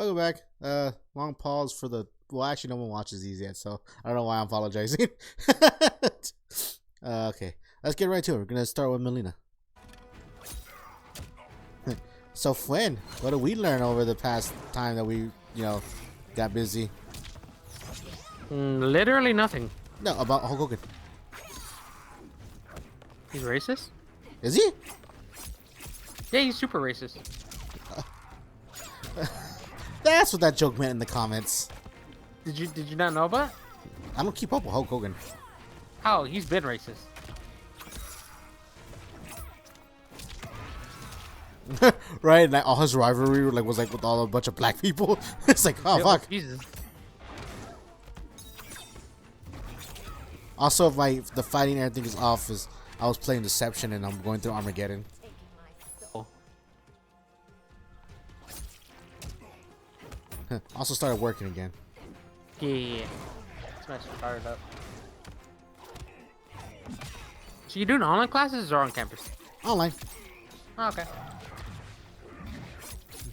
Welcome back. Long pause for the. Well, actually, no one watches these yet, so I don't know why I'm apologizing. Okay, let's get right to it. We're gonna start with Melina. So, Flynn, what did we learn over the past time that we, got busy? Literally nothing. No, about Hulk Hogan. He's racist? Is he? Yeah, he's super racist. That's what that joke meant in the comments. Did you not know about it? I don't keep up with Hulk Hogan. How? He's been racist. Right, and all his rivalry was with all a bunch of black people. It's like, oh fuck. Jesus. Also, if the fighting and everything is off, is I was playing Deception and I'm going through Armageddon. Oh. Also started working again. Yeah. Smash fired up. So you doing online classes or on campus? Online. Oh, okay.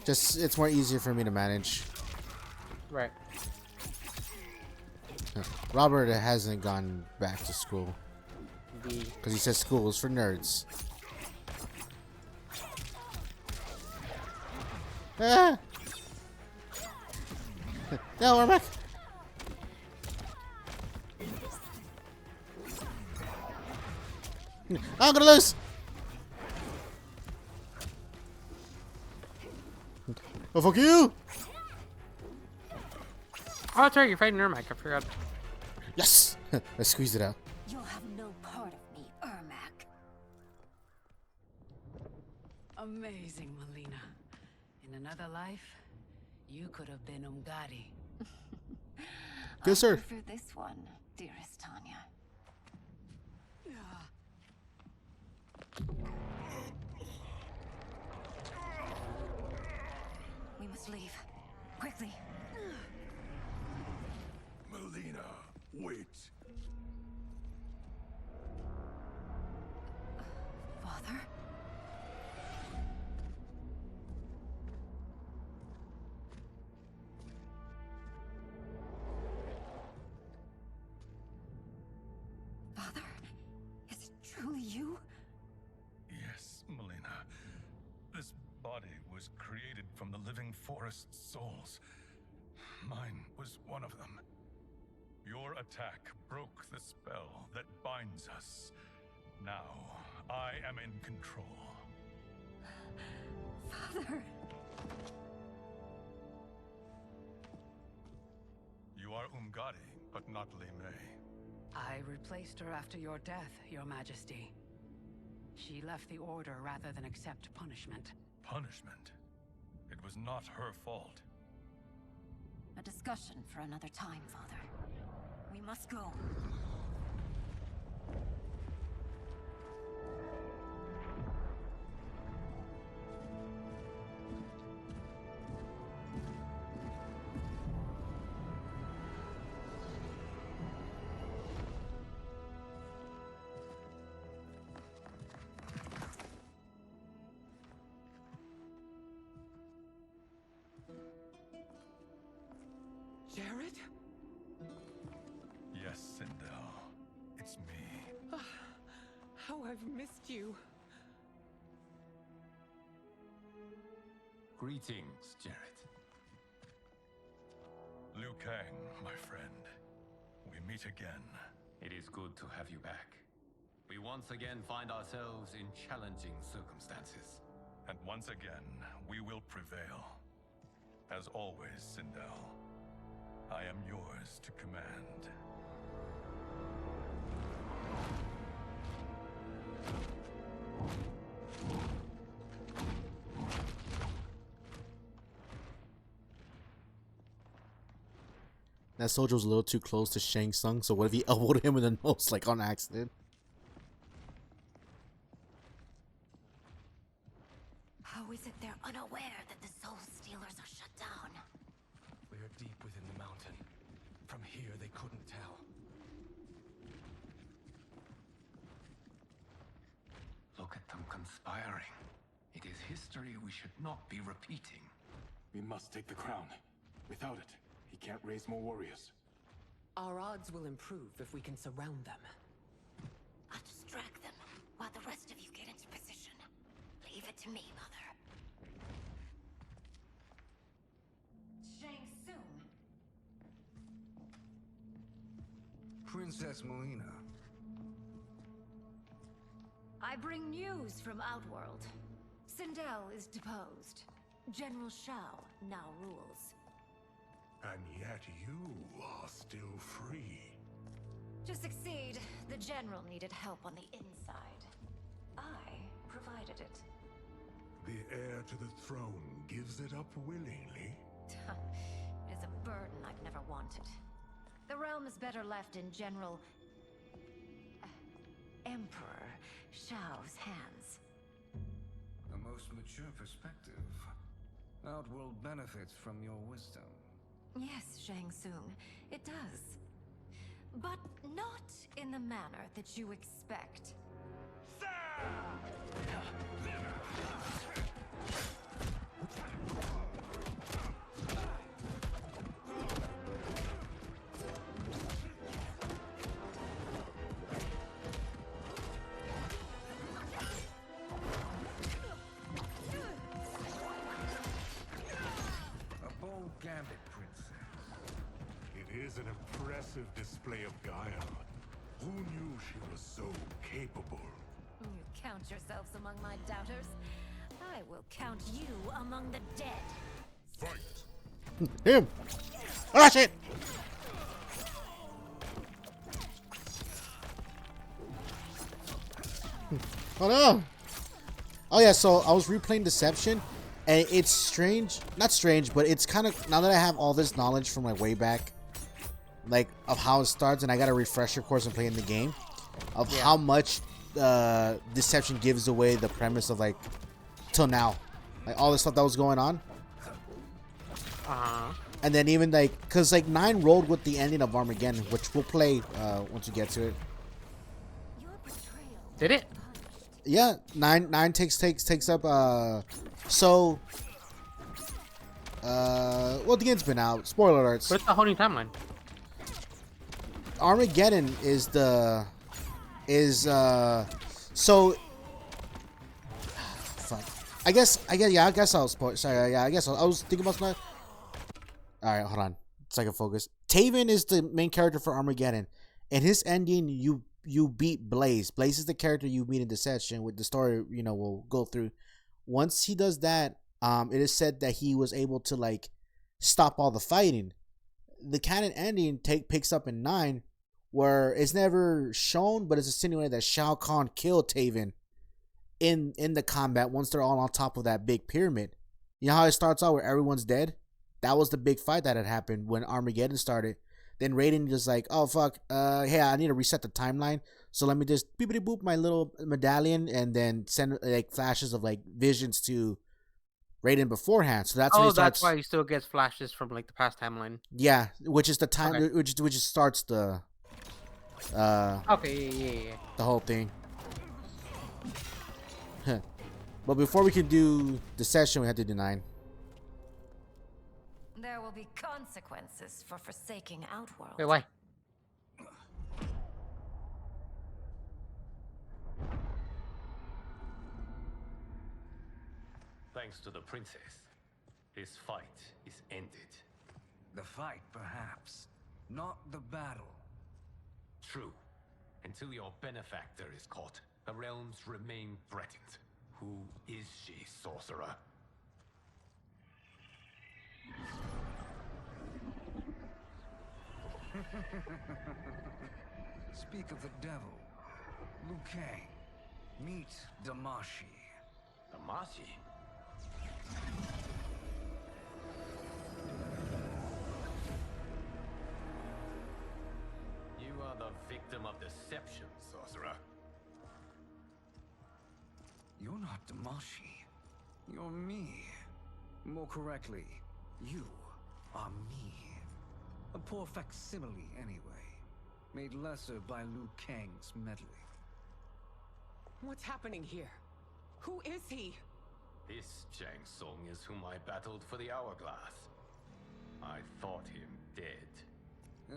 Just it's more easier for me to manage. Right. Robert hasn't gone back to school The because he says school is for nerds. Ah. No, we're back. I'm gonna lose. Oh, fuck you! Oh, that's right. You're fighting Ermac. I forgot. Yes! I squeezed it out. You'll have no part of me, Ermac. Amazing, Melina. In another life, you could have been Umgadi. Yes, sir. I prefer this one, dearest Tanya. We must leave. Quickly. Melina, wait. Father? Father? Is it truly you? Yes, Melina. This body was created from the living forest's souls. Mine was one of them. Your attack broke the spell that binds us. Now, I am in control. Father! You are Umgadi, but not Li Mei. I replaced her after your death, Your Majesty. She left the Order rather than accept punishment. Punishment? It was not her fault. A discussion for another time, Father. We must go. Jared? Yes, Sindel. It's me. How I've missed you. Greetings, Jared. Liu Kang, my friend. We meet again. It is good to have you back. We once again find ourselves in challenging circumstances. And once again, we will prevail. As always, Sindel, I am yours to command. That soldier was a little too close to Shang Tsung, so what if he elbowed him in the nose, on accident? How is it they're unaware that the Soul Stealers are shut down? We are deep within the mountain. From here, they couldn't tell. Look at them conspiring. It is history we should not be repeating. We must take the crown. Without it, he can't raise more warriors. Our odds will improve if we can surround them. I'll distract them while the rest of you get into position. Leave it to me, Mother. Shang Tsung. Princess Melina. I bring news from Outworld. Sindel is deposed. General Shao now rules. And yet you are still free. To succeed, the general needed help on the inside. I provided it. The heir to the throne gives it up willingly. It is a burden I've never wanted. The realm is better left in General... Emperor Shao's hands. A most mature perspective. Outworld benefits from your wisdom. Yes, Shang Tsung, it does. But not in the manner that you expect. A bold gambit, princess. It is an impressive display of guile. Who knew she was so capable? You count yourselves among my doubters. I will count you among the dead. Fight! Him! Ah, shit! Oh no! Oh yeah, so I was replaying Deception, and it's strange. Not strange, but it's kind of, now that I have all this knowledge from like way back, like of how it starts, and I got a refresher course in playing the game, of how much Deception gives away the premise of like, till now. Like all the stuff that was going on. And then even like, cause like 9 rolled with the ending of Armageddon, which we'll play once we get to it. Did it? Yeah, 9 takes up so well, the game's been out. Spoiler alerts. What's the whole new timeline? Armageddon is so fuck. I guess I was spoil. Sorry, yeah, I was thinking about that. All right, hold on. Second focus. Taven is the main character for Armageddon, and his ending, you beat Blaze. Blaze is the character you meet in Deception with the story. We'll go through. Once he does that, it is said that he was able to like stop all the fighting. The canon ending picks up in 9, where it's never shown, but it's insinuated that Shao Kahn killed Taven in the combat once they're all on top of that big pyramid. You know how it starts out where everyone's dead? That was the big fight that had happened when Armageddon started. Then Raiden just like, oh fuck, hey, I need to reset the timeline. So let me just beepity boop my little medallion and then send like flashes of like visions to Raiden beforehand. So that's when he starts. That's why he still gets flashes from like the past timeline. Yeah, which is the time, Okay. which starts the Okay, yeah. the whole thing. But before we can do the session, we have to do 9. There will be consequences for forsaking Outworld. Wait, why? Thanks to the princess, this fight is ended. The fight, perhaps. Not the battle. True. Until your benefactor is caught, the realms remain threatened. Who is she, sorcerer? Speak of the devil. Liu Kang. Meet Damashi. Damashi? You are the victim of deception, sorcerer. You're not Damashi. You're me. More correctly, you are me. A poor facsimile, anyway. Made lesser by Liu Kang's meddling. What's happening here? Who is he? This Shang Tsung is whom I battled for the hourglass. I thought him dead.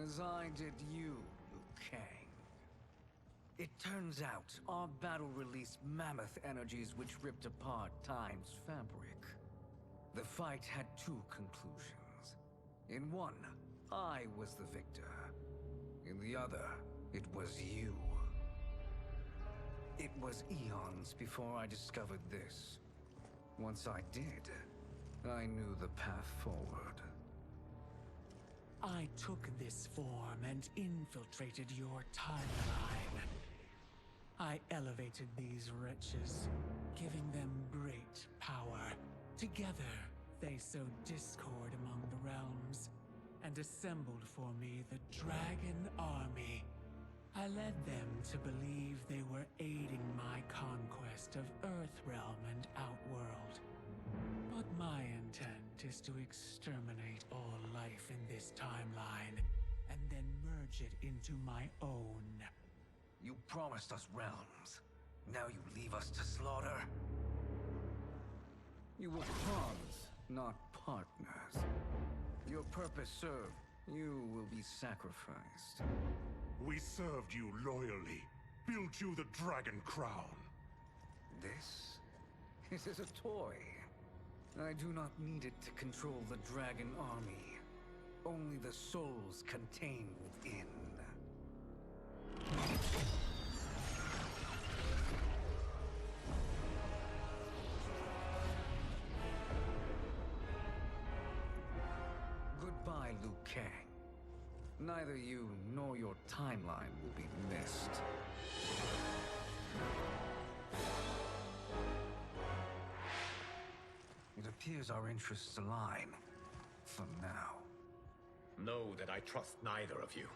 As I did you, Liu Kang. It turns out our battle released mammoth energies which ripped apart time's fabric. The fight had two conclusions. In one, I was the victor. In the other, it was you. It was eons before I discovered this. Once I did, I knew the path forward. I took this form and infiltrated your timeline. I elevated these wretches, giving them great power. Together, they sowed discord among the realms, and assembled for me the Dragon Army. I led them to believe they were aiding my conquest of Earthrealm and Outworld. But my intent is to exterminate all life in this timeline, and then merge it into my own. You promised us realms. Now you leave us to slaughter? You were pawns, not partners. Your purpose served. You will be sacrificed. We served you loyally, built you the Dragon Crown. This? It is a toy. I do not need it to control the Dragon Army. Only the souls contained within. Goodbye, Liu Kang. Neither you nor your timeline will be missed. It appears our interests align. For now. Know that I trust neither of you.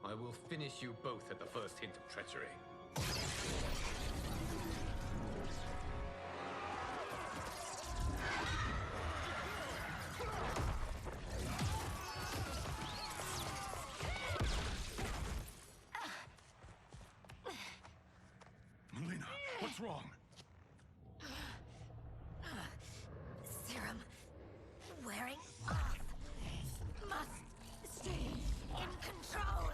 I will finish you both at the first hint of treachery. Melina, what's wrong? Serum wearing off. Must stay in control.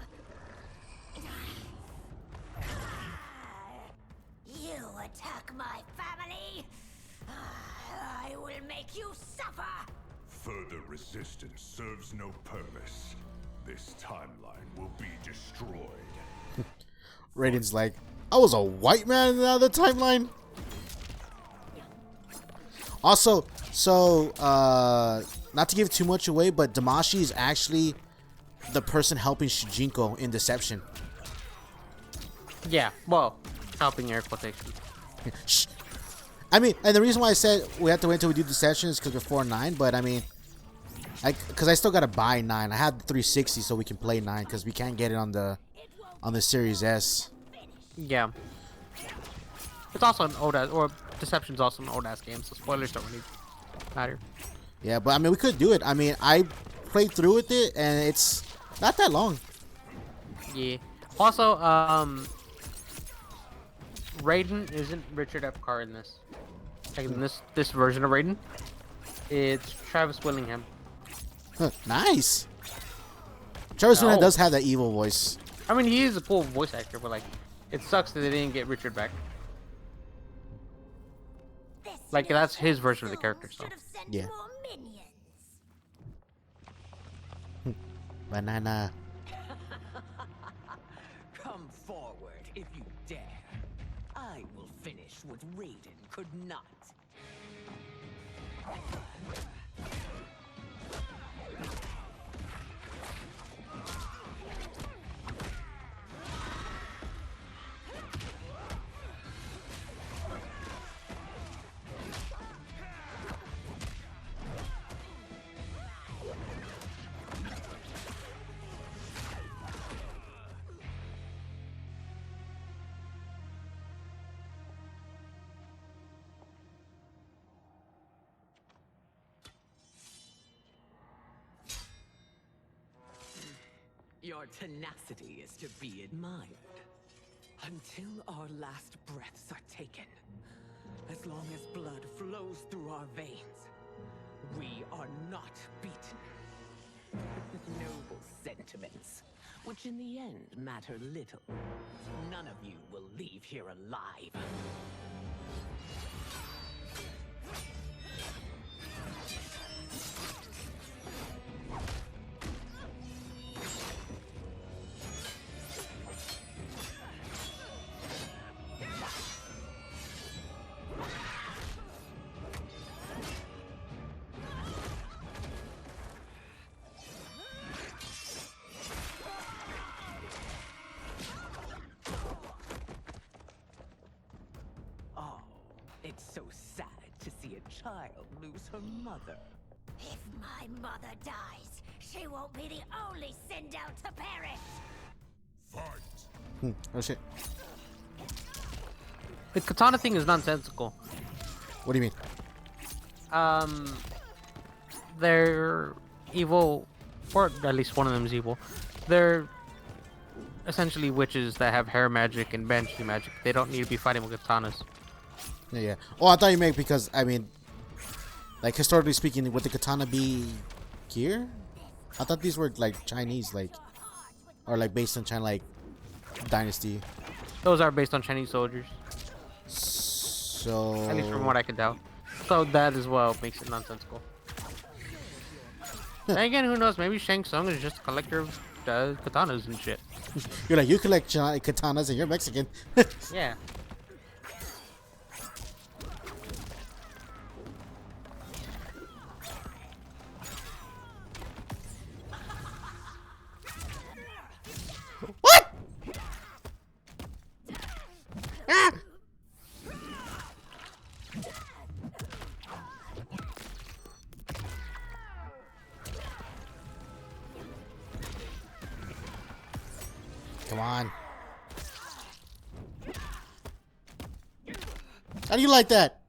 You attack my family. I will make you suffer. Further resistance serves no purpose. This timeline will be destroyed. Raiden's like, I was a white man in the other timeline. Also, so not to give too much away, but Damashi is actually the person helping Shujinko in Deception. Yeah, well, helping air quotation. Shh. I mean, and the reason why I said we have to wait until we do Deception is because before 9, but I mean, because I still gotta buy 9. I have the 360 so we can play 9 because we can't get it on the Series S. Yeah. It's also an old ass, or Deception's also an old ass game, so spoilers don't really matter. Yeah, but I mean, we could do it. I mean, I played through with it, and it's not that long. Yeah. Also, Raiden isn't Richard Epcar in this. Like in this version of Raiden, it's Travis Willingham. Huh, nice. Travis Willingham does have that evil voice. I mean, he is a cool voice actor, but like, it sucks that they didn't get Richard back. Like, that's his version of the character, so. Yeah. Banana. Come forward if you dare. I will finish what Raiden could not. Your tenacity is to be admired. Until our last breaths are taken, as long as blood flows through our veins, we are not beaten. Noble sentiments, which in the end matter little. None of you will leave here alive. It's so sad to see a child lose her mother. If my mother dies, she won't be the only Sindel to perish. Fight! Oh shit. The katana thing is nonsensical. What do you mean? They're evil, or at least one of them is evil. They're essentially witches that have hair magic and banshee magic. They don't need to be fighting with katanas. Yeah. Oh, I thought you meant because, I mean, like, historically speaking, would the katana be here? I thought these were, like, Chinese, like, or, like, based on China, like, dynasty. Those are based on Chinese soldiers. So... At least from what I can tell. So that as well makes it nonsensical. And again, who knows? Maybe Shang Tsung is just a collector of katanas and shit. You're like, you collect katanas and you're Mexican. Yeah. What? Ah! Come on. How do you like that?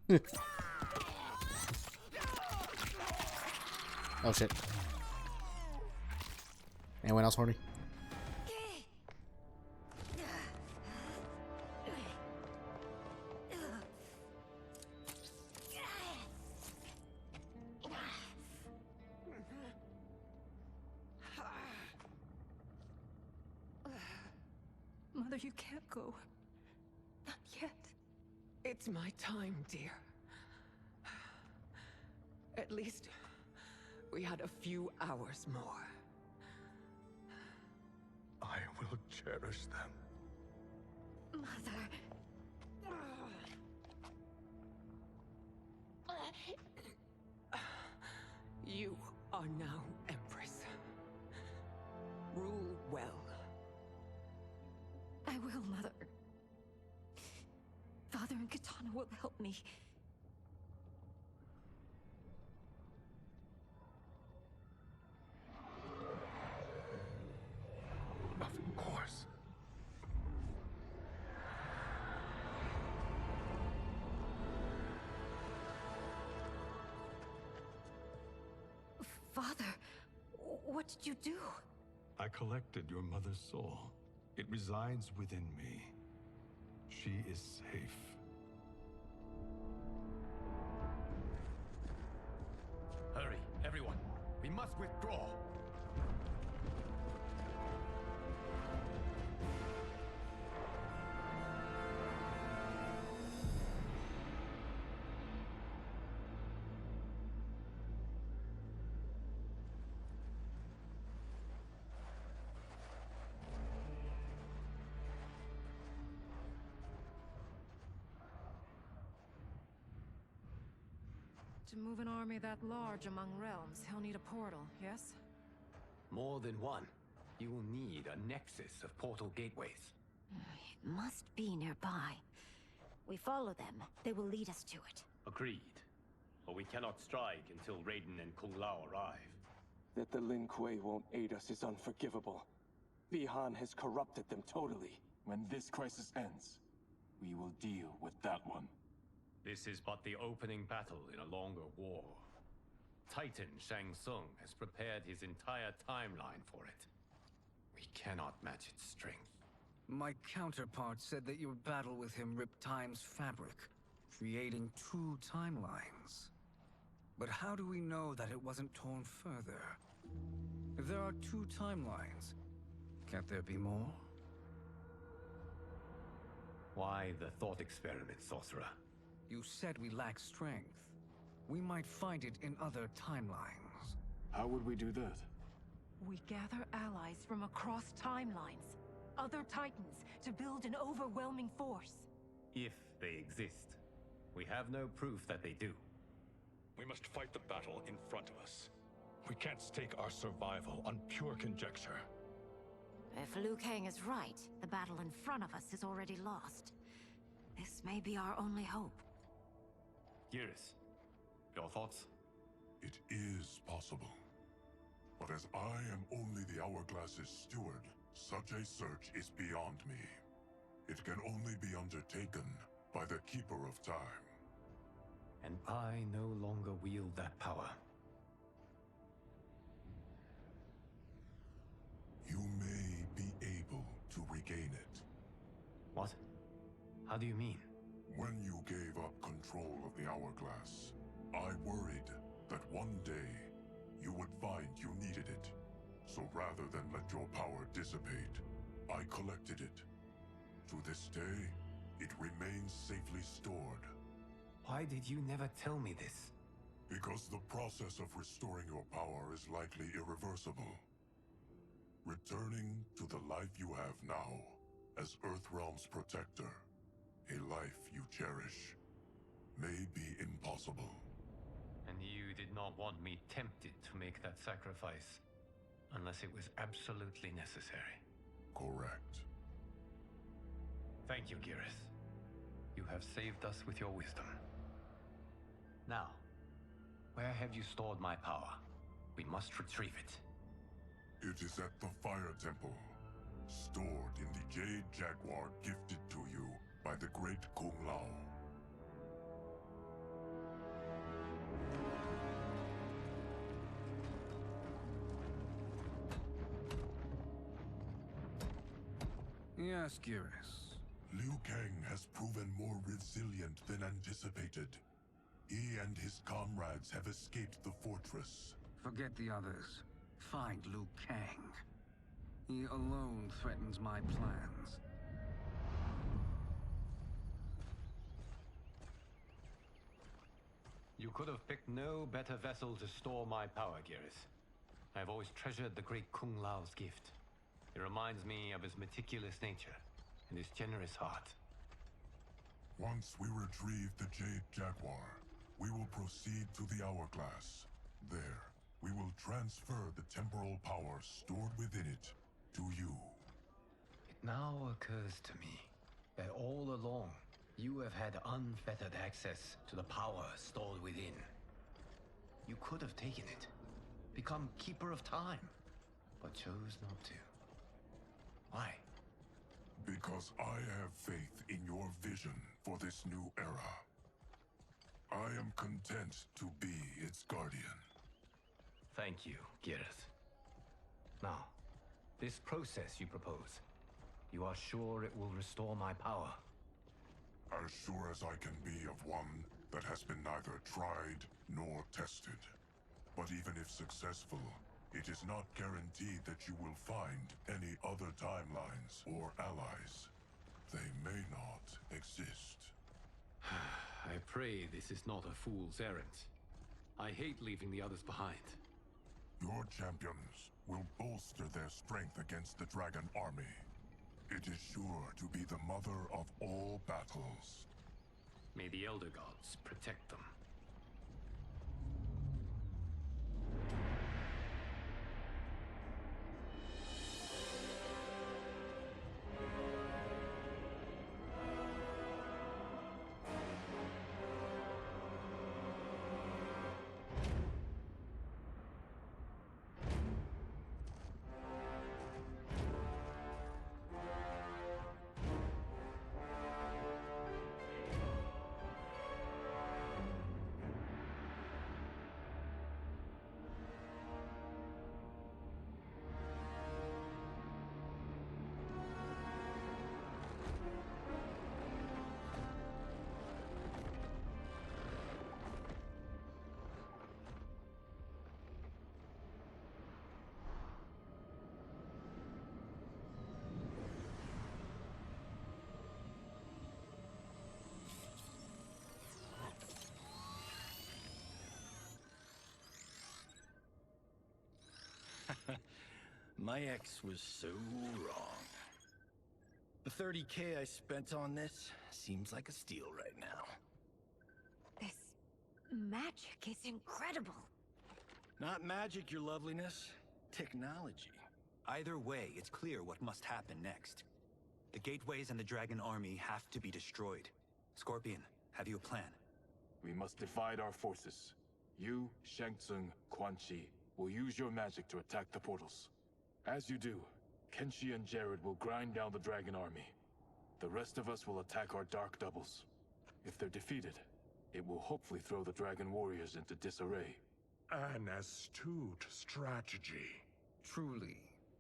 Oh shit. Anyone else horny? Mother, you can't go. Not yet. It's my time, dear. At least we had a few hours more. I will cherish them. Mother. You are now Empress. Rule well. I will, Mother. Father and Katana will help me. Of course. Father, what did you do? I collected your mother's soul. It resides within me. She is safe. Hurry, everyone. We must withdraw. To move an army that large among realms, he'll need a portal, yes? More than one. You will need a nexus of portal gateways. It must be nearby. We follow them. They will lead us to it. Agreed. But we cannot strike until Raiden and Kung Lao arrive. That the Lin Kuei won't aid us is unforgivable. Bihan has corrupted them totally. When this crisis ends, we will deal with that one. This is but the opening battle in a longer war. Titan Shang Tsung has prepared his entire timeline for it. We cannot match its strength. My counterpart said that your battle with him ripped time's fabric. creating two timelines. But how do we know that it wasn't torn further? If there are two timelines, can't there be more? Why the thought experiment, sorcerer? You said we lack strength. We might find it in other timelines. How would we do that? We gather allies from across timelines, other titans, to build an overwhelming force. If they exist. We have no proof that they do. We must fight the battle in front of us. We can't stake our survival on pure conjecture. If Liu Kang is right, the battle in front of us is already lost. This may be our only hope. Geras, your thoughts? It is possible. But as I am only the Hourglass's steward, such a search is beyond me. It can only be undertaken by the Keeper of Time. And I no longer wield that power. You may be able to regain it. What? How do you mean? When you gave up control of the Hourglass, I worried that one day you would find you needed it. So rather than let your power dissipate, I collected it. To this day, it remains safely stored. Why did you never tell me this? Because the process of restoring your power is likely irreversible. Returning to the life you have now, as Earthrealm's protector, a life you cherish, may be impossible. And you did not want me tempted to make that sacrifice, unless it was absolutely necessary. Correct. Thank you, Geras. You have saved us with your wisdom. Now, where have you stored my power? We must retrieve it. It is at the Fire Temple, stored in the Jade Jaguar gifted to you by the great Kung Lao. Yes, Geras. Liu Kang has proven more resilient than anticipated. He and his comrades have escaped the fortress. Forget the others. Find Liu Kang. He alone threatens my plans. You could have picked no better vessel to store my power, Geras. I have always treasured the great Kung Lao's gift. It reminds me of his meticulous nature and his generous heart. Once we retrieve the Jade Jaguar, we will proceed to the Hourglass. There, we will transfer the temporal power stored within it to you. It now occurs to me that all along, you have had unfettered access to the power stored within. You could have taken it, become Keeper of Time, but chose not to. Why? Because I have faith in your vision for this new era. I am content to be its guardian. Thank you, Geras. Now, this process you propose, you are sure it will restore my power? As sure as I can be of one that has been neither tried nor tested. But even if successful, it is not guaranteed that you will find any other timelines or allies. They may not exist. I pray this is not a fool's errand. I hate leaving the others behind. Your champions will bolster their strength against the Dragon Army. It is sure to be the mother of all battles. May the Elder Gods protect them. My ex was so wrong. The 30K I spent on this seems like a steal right now. This magic is incredible. Not magic, your loveliness. Technology. Either way, it's clear what must happen next. The gateways and the dragon army have to be destroyed. Scorpion, have you a plan? We must divide our forces. You, Shang Tsung, Quan Chi will use your magic to attack the portals. As you do, Kenshi and Jared will grind down the dragon army. The rest of us will attack our dark doubles. If they're defeated, it will hopefully throw the dragon warriors into disarray. An astute strategy. Truly,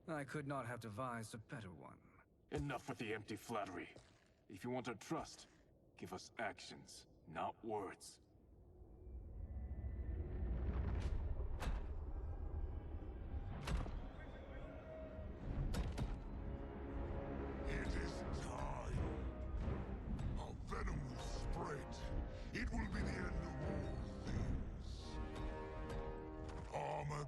I could not have devised a better one. Enough with the empty flattery. If you want our trust, give us actions, not words. It is time. A venom will spread. It will be the end of all things. Armageddon.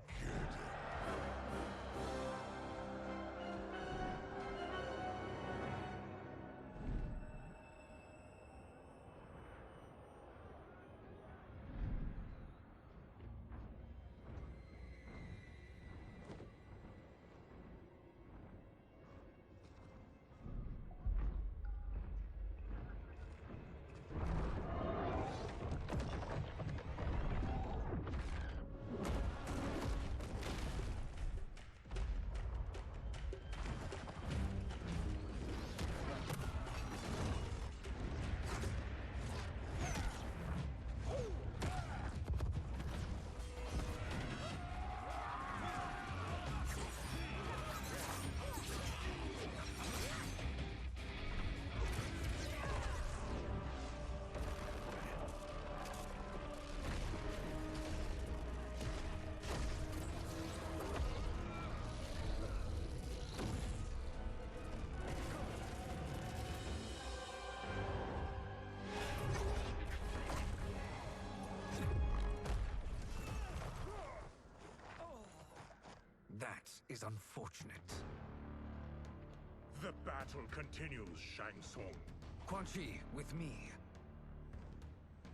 That is unfortunate. The battle continues, Shang Tsung. Quan Chi, with me.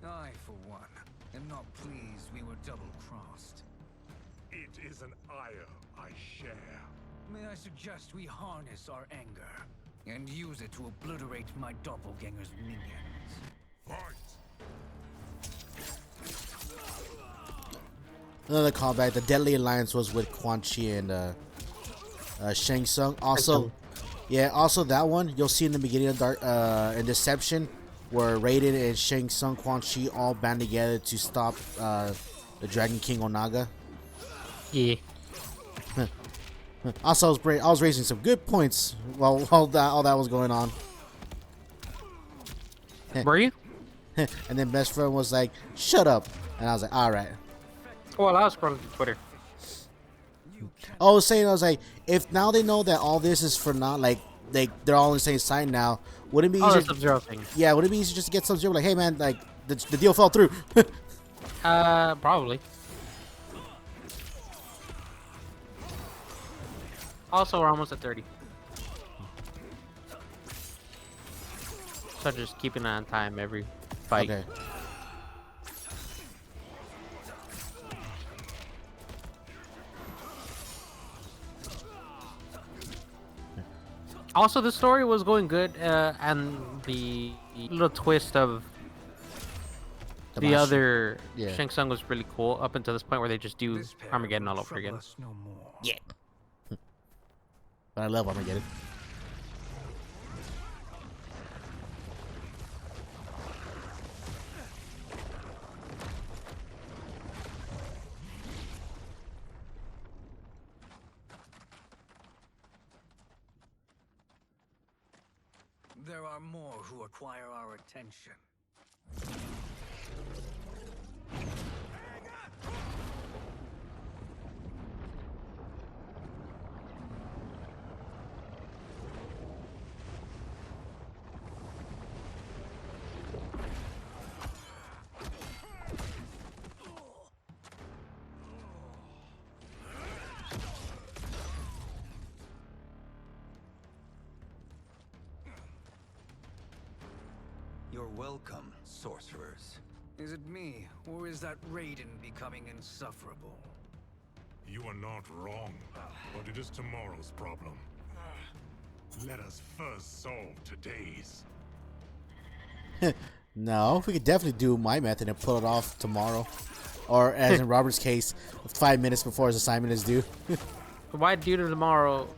I, for one, am not pleased we were double-crossed. It is an ire I share. May I suggest we harness our anger and use it to obliterate my doppelganger's minions? Fight! Another callback. The Deadly Alliance was with Quan Chi and Shang Tsung. Also, yeah, also that one you'll see in the beginning of in Deception, where Raiden and Shang Tsung, Quan Chi all band together to stop the Dragon King Onaga. Yeah. Also, I was raising some good points while all that was going on. Were you? And then best friend was like, "Shut up," and I was like, "All right." Well, I was scrolling through Twitter. I was like, if now they know that all this is for not like they're all on the same side now, wouldn't it be easier? Sub-Zero thing. Yeah, would it be easier just to get Sub-Zero? Like, hey man, like the deal fell through. Probably. Also, we're almost at 30. So just keeping on time every fight. Okay. Also, the story was going good, and the little twist of the other Shang Tsung was really cool up until this point where they just do Armageddon all over again. Yeah. But I love Armageddon. There are more who require our attention. You're welcome, sorcerers. Is it me, or is that Raiden becoming insufferable? You are not wrong, but it is tomorrow's problem. Let us first solve today's. No, we could definitely do my method and pull it off tomorrow. Or, as in Robert's case, 5 minutes before his assignment is due. Why do tomorrow?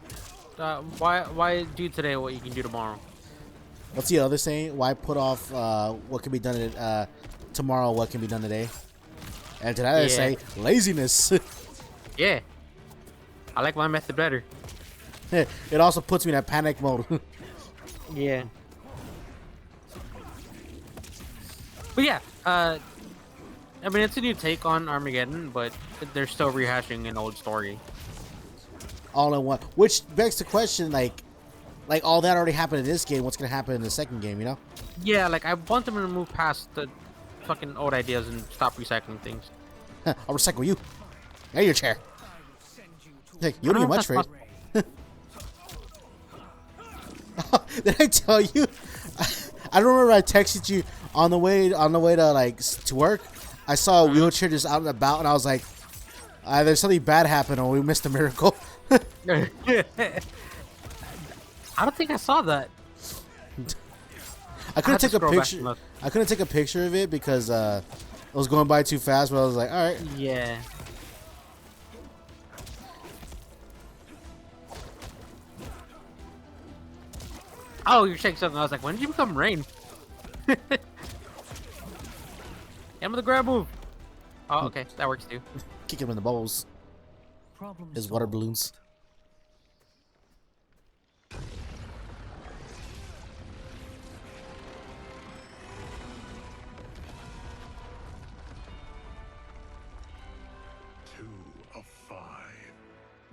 Why do today what you can do tomorrow? What's the other saying? Why put off what can be done tomorrow, what can be done today? And to that I say, laziness. Yeah. I like my method better. It also puts me in that panic mode. Yeah. But yeah, I mean, it's a new take on Armageddon, but they're still rehashing an old story. All in one. Which begs the question, like all that already happened in this game, what's going to happen in the second game, you know? Yeah, like, I want them to move past the fucking old ideas and stop recycling things. I'll recycle you. And your chair. Hey, you don't get much for it. Did I tell you? I don't remember I texted you on the way to like to work. I saw a wheelchair just out and about, and I was like, "There's something bad happened, or we missed a miracle." I don't think I saw that. I couldn't take a picture. I couldn't take a picture of it because it was going by too fast. But I was like, "All right." Yeah. Oh, you're saying something. I was like, when did you become Rain? Him with the grab move. Oh, okay. That works too. Kick him in the balls. His water balloons.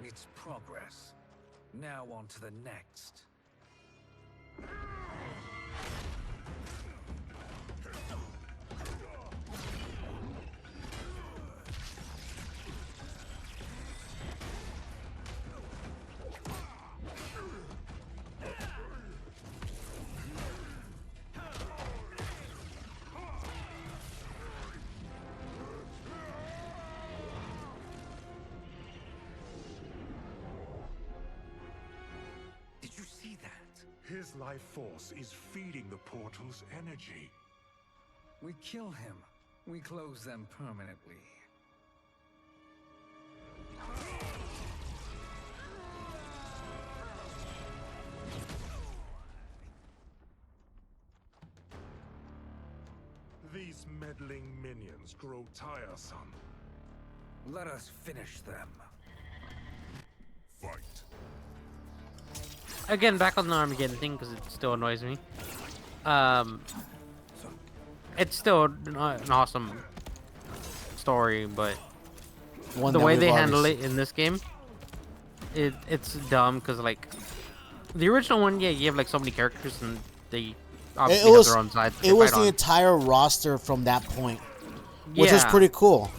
It's progress. Now on to the next. His life force is feeding the portal's energy. We kill him. We close them permanently. These meddling minions grow tiresome. Let us finish them. Fight. Again, back on the Armageddon thing because it still annoys me. It's still an awesome story, but the way they handle it in this game, it's dumb because like the original one, yeah, you have like so many characters and they obviously have their own sides. It was the entire roster from that point, which was pretty cool.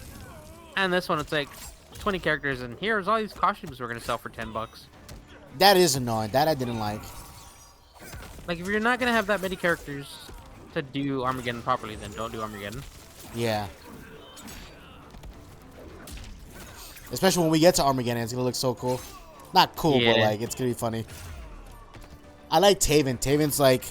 And this one, it's like 20 characters, and here's all these costumes we're gonna sell for $10. That is annoying. That I didn't like. Like, if you're not gonna have that many characters to do Armageddon properly, then don't do Armageddon. Yeah. Especially when we get to Armageddon, it's gonna look so cool. Not cool, but like it's gonna be funny. I like Taven. Taven's like,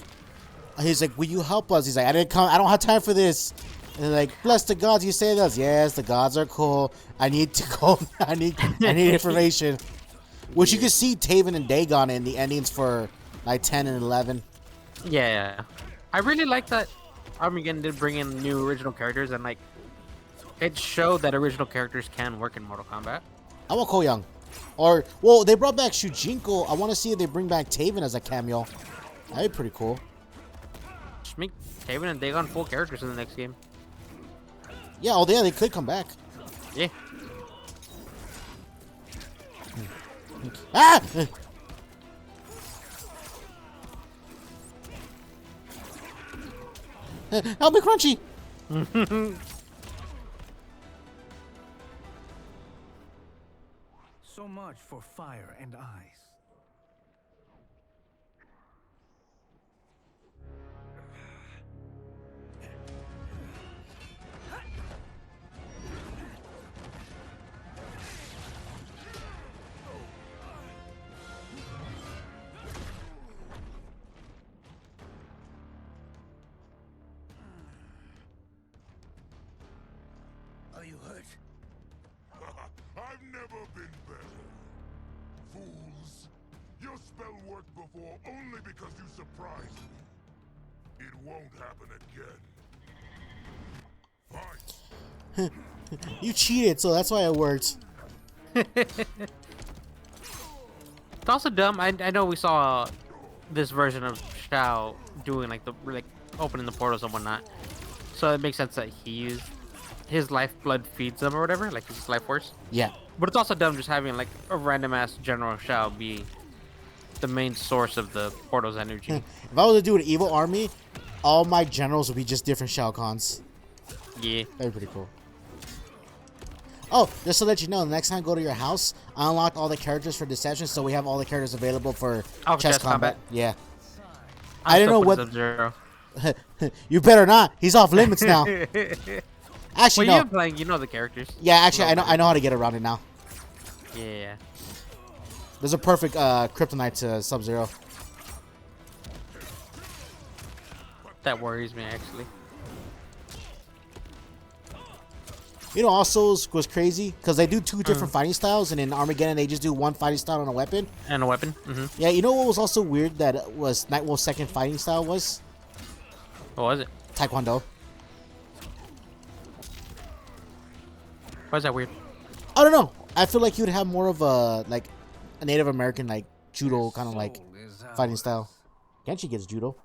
he's like, "Will you help us?" He's like, "I didn't come. I don't have time for this." And they're like, "Bless the gods, you say this." Yes, the gods are cool. I need to go. I need information. Which you can see Taven and Dagon in the endings for like 10 and 11. Yeah, I really like that Armageddon did bring in new original characters, and like it showed that original characters can work in Mortal Kombat. I want Ko Young, or well, they brought back Shujinko. I want to see if they bring back Taven as a cameo. That'd be pretty cool. Just make Taven and Dagon full characters in the next game. Yeah, oh yeah, they could come back. Yeah. Ah! Help me, Crunchy! So much for fire and ice. never been better. Fools! Your spell worked before only because you surprised me. It won't happen again. Fight! You cheated, so that's why it worked. It's also dumb. I know we saw this version of Shao doing like opening the portals and whatnot, so it makes sense that he used his lifeblood feeds them or whatever, like his life force. Yeah. But it's also dumb just having like a random ass General Shao be the main source of the portal's energy. If I was to do an evil army, all my generals would be just different Shao Kahns. Yeah. That'd be pretty cool. Oh, just to let you know, the next time I go to your house, I unlocked all the characters for Deception, so we have all the characters available for chess combat. Yeah. I don't know what. You better not. He's off limits now. Actually, well, no. you're playing. You know the characters. Yeah, actually, I know how to get around it now. Yeah. There's a perfect kryptonite to Sub-Zero. That worries me, actually. You know, also was crazy because they do two different fighting styles, and in Armageddon they just do one fighting style and a weapon. And a weapon. Yeah, you know what was also weird that was Nightwolf's second fighting style was? What was it? Taekwondo. Why is that weird? I don't know. I feel like you'd have more of a Native American judo kind of fighting style. Kenshi gets judo.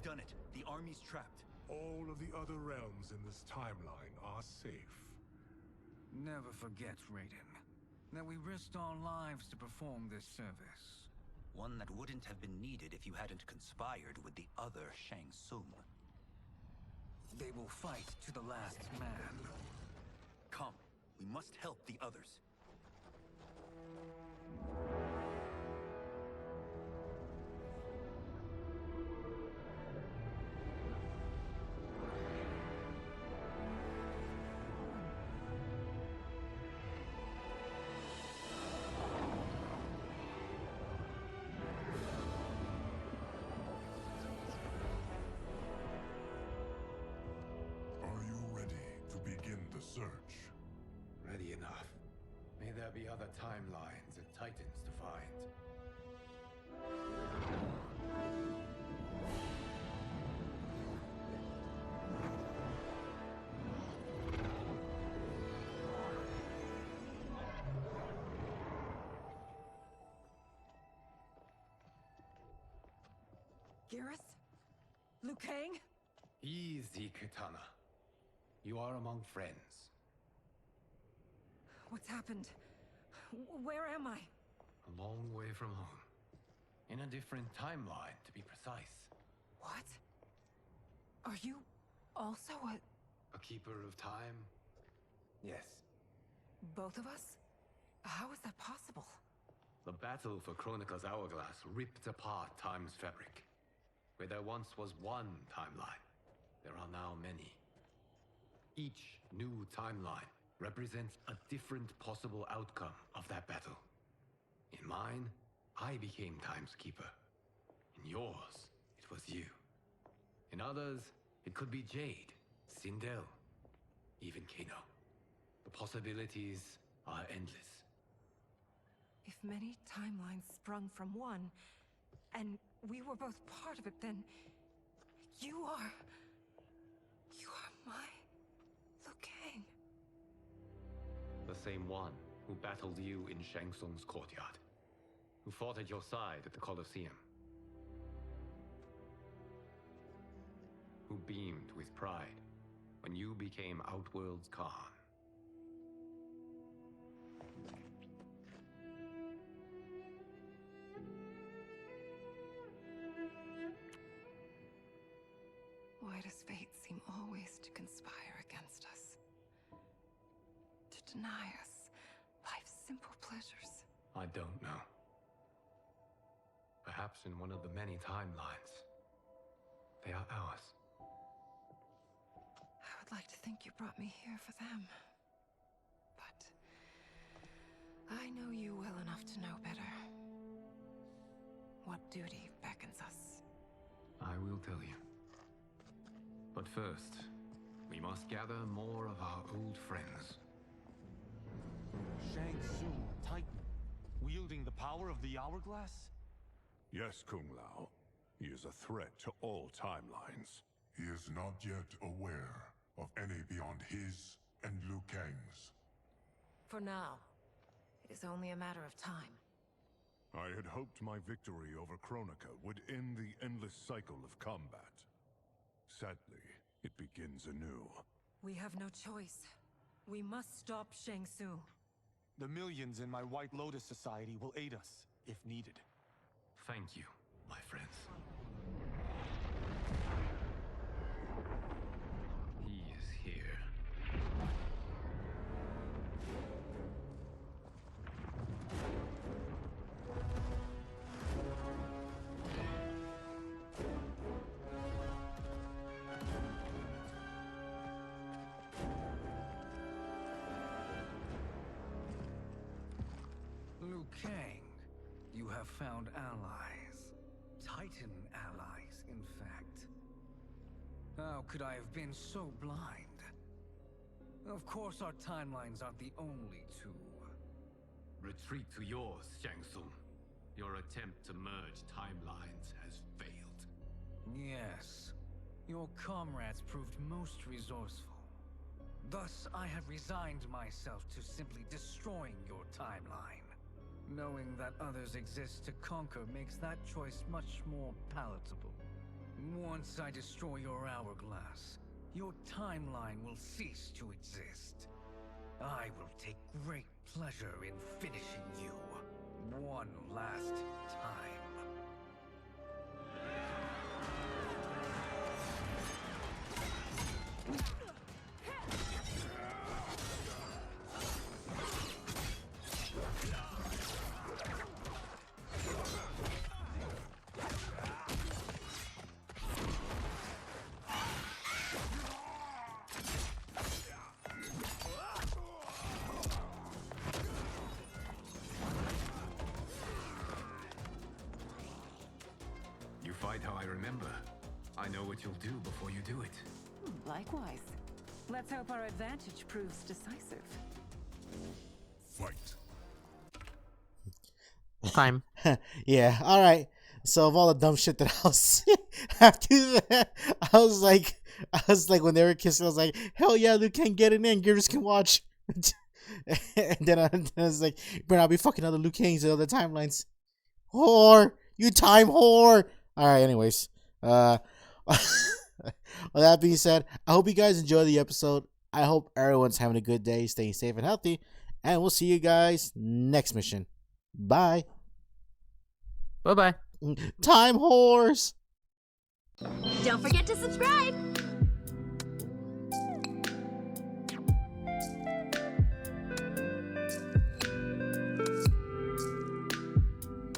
Done it. The army's trapped. All of the other realms in this timeline are safe. Never forget, Raiden, that we risked our lives to perform this service. One that wouldn't have been needed if you hadn't conspired with the other Shang Tsung. They will fight to the last man. Come, we must help the others. Search. Ready enough. May there be other timelines and titans to find. Garrus? Liu Kang? Easy, Kitana. You are among friends. What's happened? Where am I? A long way from home. In a different timeline, to be precise. What? Are you also a keeper of time? Yes. Both of us? How is that possible? The battle for Chronica's Hourglass ripped apart time's fabric. Where there once was one timeline, there are now many. Each new timeline represents a different possible outcome of that battle. In mine, I became Time's Keeper. In yours, it was you. In others, it could be Jade, Sindel, even Kano. The possibilities are endless. If many timelines sprung from one, and we were both part of it, then you are my Liu Kang. The same one who battled you in Shang Tsung's courtyard. Who fought at your side at the Colosseum. Who beamed with pride when you became Outworld's Khan. deny us life's simple pleasures? I don't know. Perhaps in one of the many timelines, they are ours. I would like to think you brought me here for them. But I know you well enough to know better. What duty beckons us? I will tell you. But first, we must gather more of our old friends. Shang Tsung, Titan, wielding the power of the hourglass? Yes, Kung Lao. He is a threat to all timelines. He is not yet aware of any beyond his and Liu Kang's. For now, it is only a matter of time. I had hoped my victory over Kronika would end the endless cycle of combat. Sadly, it begins anew. We have no choice. We must stop Shang Tsung. The millions in my White Lotus Society will aid us, if needed. Thank you, my friends. He is here. Liu Kang, you have found allies. Titan allies, in fact. How could I have been so blind? Of course our timelines aren't the only two. Retreat to yours, Shang Tsung. Your attempt to merge timelines has failed. Yes, your comrades proved most resourceful. Thus, I have resigned myself to simply destroying your timeline. Knowing that others exist to conquer makes that choice much more palatable. Once I destroy your hourglass, your timeline will cease to exist. I will take great pleasure in finishing you one last time. Fight how I remember. I know what you'll do before you do it. Likewise. Let's hope our advantage proves decisive. Fight. Time. Yeah, alright. So of all the dumb shit that I was after that, I was like when they were kissing, I was like, hell yeah, Liu Kang get it in, Givers can watch. And then I was like, better not be fucking other Liu Kangs and other timelines. Whore! You time whore! Alright, anyways. With that being said, I hope you guys enjoy the episode. I hope everyone's having a good day, staying safe and healthy. And we'll see you guys next mission. Bye. Bye-bye. Time whores! Don't forget to subscribe!